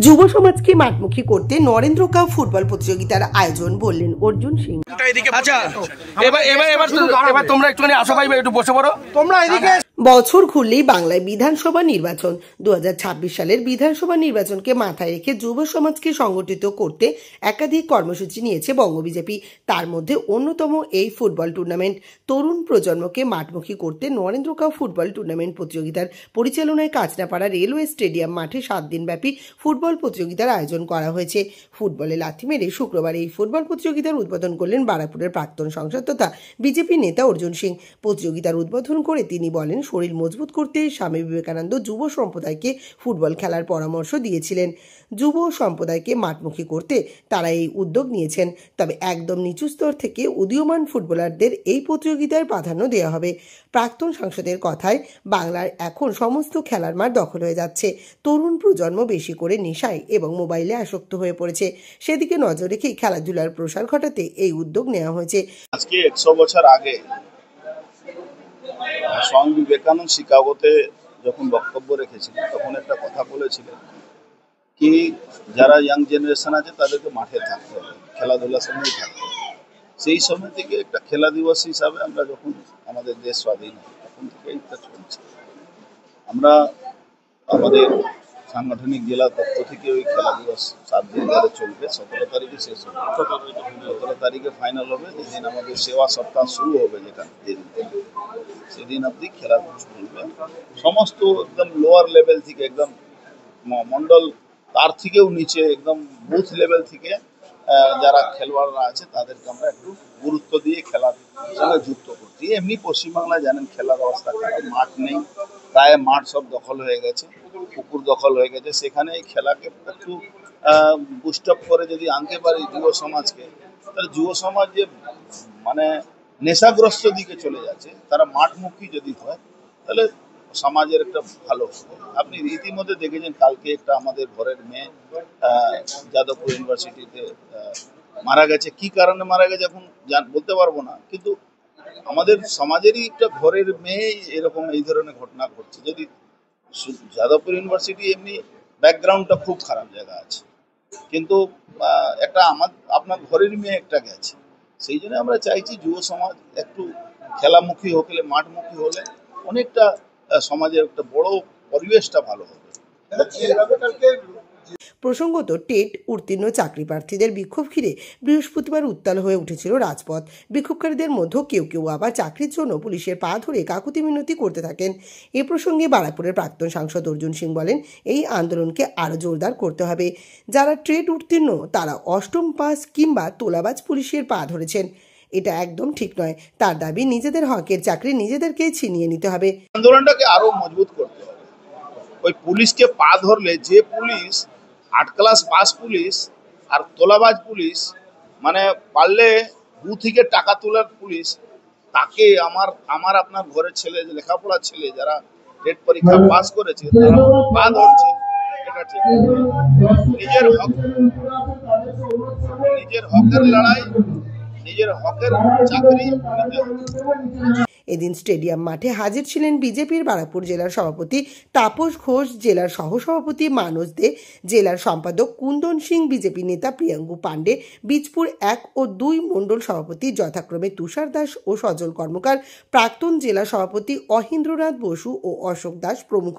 যুব সমাজকে মাঠমুখী করতে নরেন্দ্র কাপ ফুটবল প্রতিযোগিতার আয়োজন বললেন অর্জুন সিং। আচ্ছা, এবার তোমরা একটুখানি আসো ভাই, একটু বসে পড়ো তোমরা এদিকে। বছর ঘুরলেই বাংলায় বিধানসভা নির্বাচন। 2026 সালের বিধানসভা নির্বাচনকে মাথায় রেখে যুব সমাজকে সংগঠিত করতে একাধিক কর্মসূচি নিয়েছে বঙ্গ বিজেপি। তার মধ্যে অন্যতম এই ফুটবল টুর্নামেন্ট। তরুণ প্রজন্মকে মাঠমুখী করতে নরেন্দ্র কাপ ফুটবল টুর্নামেন্ট প্রতিযোগিতার পরিচালনায় কাঁচরাপাড়া রেলওয়ে স্টেডিয়াম মাঠে 7 দিনব্যাপী ফুটবল প্রতিযোগিতার আয়োজন করা হয়েছে। ফুটবলে লাথি মেরে শুক্রবার এই ফুটবল প্রতিযোগিতার উদ্বোধন করলেন বারাকপুরের প্রাক্তন সাংসদ তথা বিজেপি নেতা অর্জুন সিং। প্রতিযোগিতার উদ্বোধন করে তিনি বলেন, শরীর মজবুত করতে স্বামী বিবেকানন্দ যুব সম্প্রদায়কে ফুটবল খেলার পরামর্শ দিয়েছিলেন। যুব সম্প্রদায়কে মাঠমুখী করতে তারা এই উদ্যোগ নিয়েছেন। তবে একদম নিচু স্তর থেকে উদীয়মান ফুটবলারদের এই প্রতিযোগিতায় প্রাধান্য দেওয়া হবে। প্রাক্তন সাংসদের কথায়, বাংলার এখন সমস্ত খেলার মাঠ দখল হয়ে যাচ্ছে। তরুণ প্রজন্ম বেশি করে নেশায় এবং মোবাইলে আসক্ত হয়ে পড়েছে। সেদিকে নজর রেখেই খেলাধুলার প্রসার ঘটাতে এই উদ্যোগ নেওয়া হয়েছে। আজকে 100 বছর আগে স্বামী বিবেকানন্দ শিকাগোতে যখন বক্তব্য রেখেছিলেন, তখন একটা কথা বলেছিলেন কি, যারা ইয়াং জেনারেশন আছে তাদেরকে মাঠে থাকতে হবে, খেলাধুলার সঙ্গেই থাকতে হবে। সেই সময় থেকে একটা খেলা দিবস হিসাবে আমরা যখন আমাদের দেশ স্বাধীন হয় তখন থেকে এটা চলছে। আমরা আমাদের সাংগঠনিক জেলার পক্ষ থেকে ওই খেলা দিবস 7 দিন ধরে চলবে। 17 তারিখে শেষ হবে, 17 তারিখে ফাইনাল হবে। যেদিন আমাদের সেবা সপ্তাহ শুরু হবে, যেটা সেদিন অবধি খেলা চলবে। সমস্ত একদম লোয়ার লেভেল থেকে, একদম মন্ডল তার থেকেও নিচে, একদম বুথ লেভেল থেকে যারা খেলোয়াড়রা আছে তাদেরকে আমরা একটু গুরুত্ব দিয়ে খেলার সঙ্গে যুক্ত করছি। এমনি পশ্চিমবাংলায় জানেন খেলার অবস্থা খারাপ, মাঠ নেই, প্রায় মাঠ সব দখল হয়ে গেছে, পুকুর দখল হয়ে গেছে। সেখানে এই খেলাকে একটু বুস্ট আপ করে যদি আনতে পারি যুব সমাজকে, তাহলে যুব সমাজ যে মানে নেশাগ্রস্ত দিকে চলে যাচ্ছে, তারা মাঠমুখী যদি হয় তাহলে সমাজের একটা ভালো হবে। আপনি ইতিমধ্যে দেখেছেন, কালকে একটা আমাদের ঘরের মেয়ে যাদবপুর ইউনিভার্সিটিতে মারা গেছে। কি কারণে মারা গেছে এখন বলতে পারবো না, কিন্তু আমাদের সমাজেরই একটা ঘরের মেয়ে এরকম এই ধরনের ঘটনা ঘটছে। যদি যাদবপুর ইউনিভার্সিটি এমনি ব্যাকগ্রাউন্ডটা খুব খারাপ জায়গা আছে, কিন্তু একটা আপনার ঘরের মেয়ে একটা গেছে। সেই জন্য আমরা চাইছি যুব সমাজ একটু খেলামুখী হলে, মাঠমুখী হলে অনেকটা সমাজের একটা বড় পরিবেশটা ভালো হবে। প্রসঙ্গত, টেট উত্তীর্ণ চাকরি প্রার্থীদের বিক্ষোভ ঘিরে বৃহস্পতিবার উত্তাল হয়ে উঠেছিল রাজপথ। বিক্ষোভকারীদের মধ্যে কেউ কেউ আবার চাকরির জন্য পুলিশের পা ধরে কাকুতি মিনতি করতে থাকেন। এ প্রসঙ্গে বারাকপুরের প্রাক্তন সাংসদ অর্জুন সিং বলেন, এই আন্দোলনকে আরও জোরদার করতে হবে। যারা টেট উত্তীর্ণ তারা অষ্টম পাস কিংবা তোলাবাজ পুলিশের পা ধরেছেন, এটা একদম ঠিক নয়। তার দাবি, নিজেদের হকের চাকরি নিজেদেরকে ছিনিয়ে নিতে হবে। আন্দোলনটাকে আরো মজবুত করতে হবে। ওই পুলিশকে পা ধরলে, যে পুলিশ 8 ক্লাস পাস পুলিশ আর তোলাবাজ পুলিশ, মানে পারলে দু থেকে টাকা তোলার পুলিশ, তাকে আমার আপনার ঘরের ছেলে, লেখাপড়ার ছেলে যারা টেট পরীক্ষা পাস করেছে, তারা পা ধরছে, এটা ঠিক। নিজের হকের লড়াই, নিজের হকের চাকরি নিতে হবে। এদিন স্টেডিয়াম মাঠে হাজির ছিলেন বিজেপির বারাকপুর জেলার সভাপতি তাপস ঘোষ, জেলার সহসভাপতি মানস দে, জেলার সম্পাদক কুন্দন সিং, বিজেপি নেতা প্রিয়াঙ্কু পাণ্ডে, বীজপুর 1 ও 2 মণ্ডল সভাপতি যথাক্রমে তুষার দাস ও সজল কর্মকার, প্রাক্তন জেলা সভাপতি অহিন্দ্রনাথ বসু ও অশোক দাস প্রমুখ।